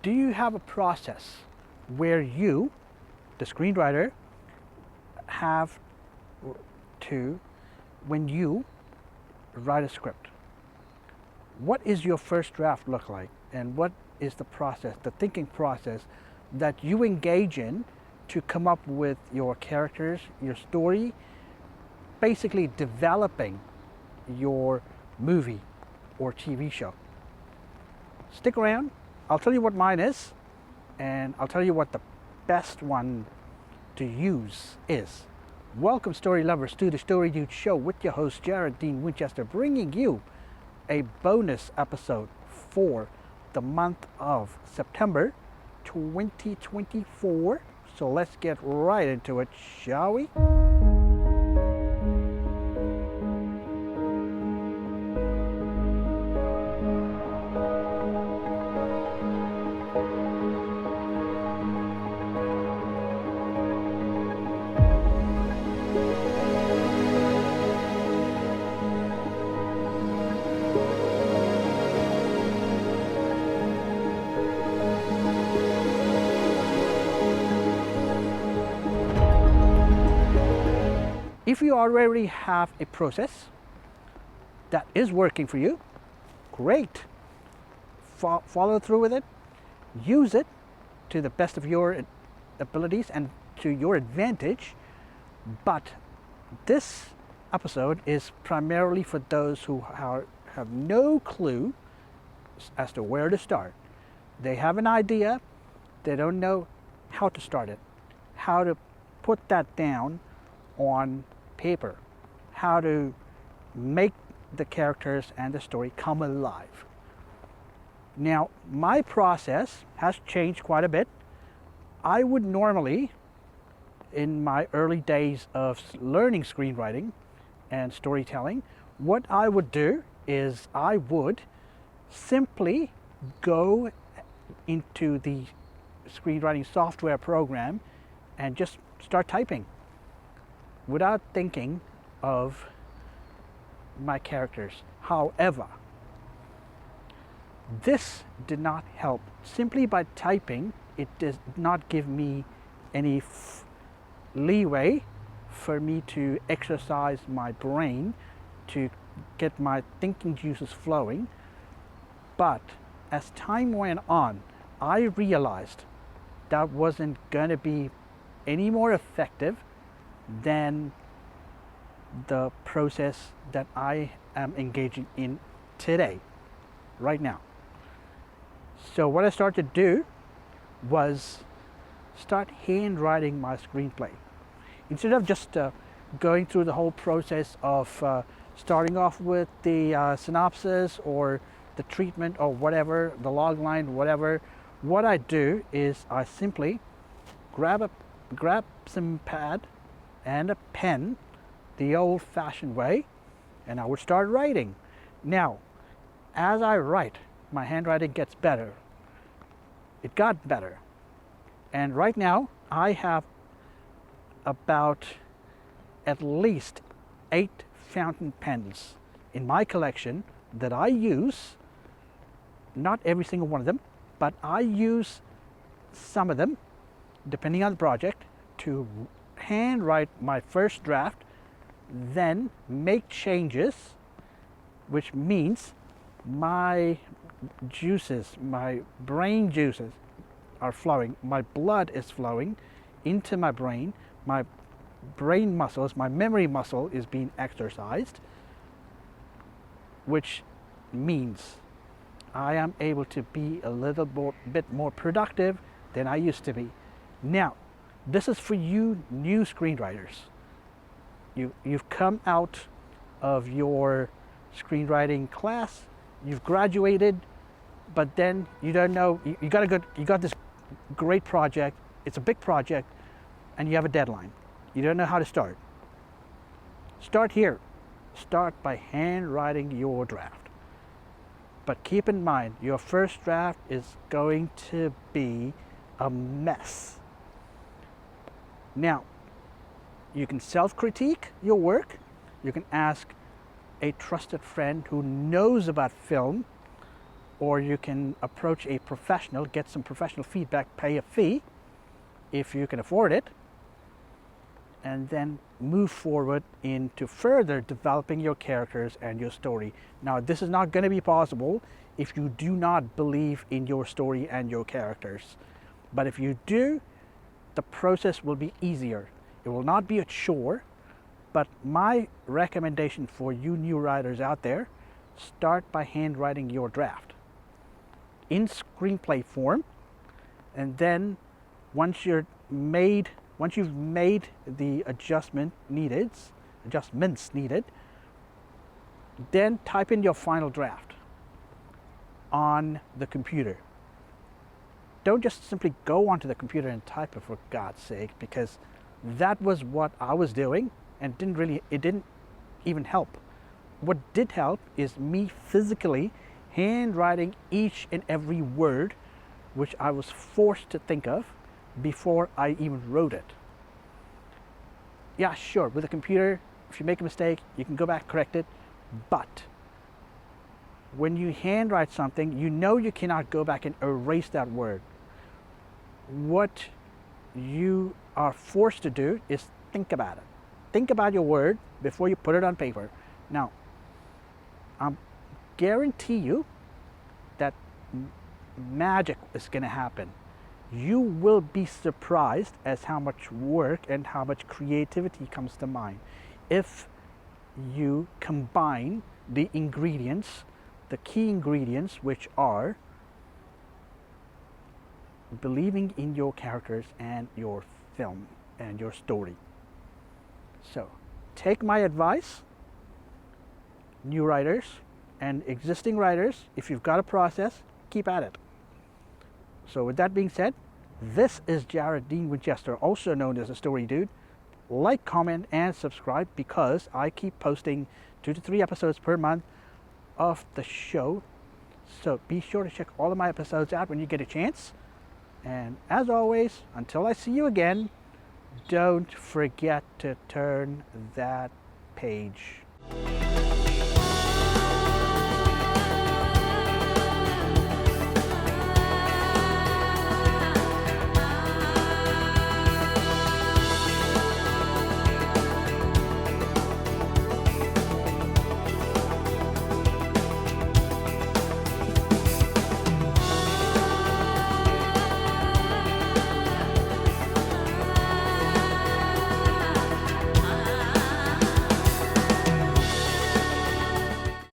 do you have a process where you, the screenwriter, have to, when you write a script, what is your first draft look like, and what is the process, the thinking process that you engage in to come up with your characters, your story, basically developing your movie or TV show? Stick around, I'll tell you what mine is, and I'll tell you what the best one to use is. Welcome, story lovers, to the Story Dude Show with your host Jared Dean Winchester, bringing you a bonus episode for the month of September 2024. So let's get right into it, shall we? If you already have a process that is working for you, great. Follow through with it. Use it to the best of your abilities and to your advantage. But this episode is primarily for those who have no clue as to where to start. They have an idea, they don't know how to start it, how to put that down on paper, how to make the characters and the story come alive. Now, my process has changed quite a bit. I would normally, in my early days of learning screenwriting and storytelling, what I would do is I would simply go into the screenwriting software program and just start typing without thinking of my characters. However, this did not help. Simply by typing, it does not give me any leeway for me to exercise my brain, to get my thinking juices flowing. But as time went on, I realized that wasn't going to be any more effective than the process that I am engaging in today, right now. So what I started to do was start handwriting my screenplay. Instead of just going through the whole process of starting off with the synopsis or the treatment or whatever, the log line, whatever, what I do is I simply grab some pad and a pen, the old-fashioned way, and I would start writing. Now, as I write, my handwriting gets better. It got better. And right now, I have about at least 8 fountain pens in my collection that I use. Not every single one of them, but I use some of them, depending on the project, to handwrite my first draft, then make changes, which means my juices, my brain juices are flowing, my blood is flowing into my brain muscles, my memory muscle is being exercised, which means I am able to be a little bit more productive than I used to be. Now, this is for you new screenwriters. You've come out of your screenwriting class, you've graduated, but then you don't know, you got this great project, it's a big project, and you have a deadline. You don't know how to start. Start here. Start by handwriting your draft. But keep in mind, your first draft is going to be a mess. Now, you can self-critique your work. You can ask a trusted friend who knows about film or you can approach a professional, get some professional feedback, pay a fee if you can afford it, and then move forward into further developing your characters and your story. Now, this is not going to be possible if you do not believe in your story and your characters. But if you do, the process will be easier. It will not be a chore, but my recommendation for you new writers out there, start by handwriting your draft in screenplay form, and then once you've made the adjustments needed, then type in your final draft on the computer. Don't just simply go onto the computer and type it, for God's sake, because that was what I was doing, and it didn't even help. What did help is me physically handwriting each and every word which I was forced to think of before I even wrote it. Yeah, sure, with a computer, if you make a mistake, you can go back, correct it, but when you handwrite something, you know you cannot go back and erase that word. What you are forced to do is think about it. Think about your word before you put it on paper. Now, I guarantee you that magic is going to happen. You will be surprised as how much work and how much creativity comes to mind if you combine the ingredients, the key ingredients, which are believing in your characters and your film and your story. So take my advice, new writers and existing writers. If you've got a process, keep at it. So with that being said, this is Jared Dean Winchester, also known as the Story Dude. Like, comment, and subscribe, because I keep posting 2 to 3 episodes per month of the show. So be sure to check all of my episodes out when you get a chance. And as always, until I see you again, don't forget to turn that page.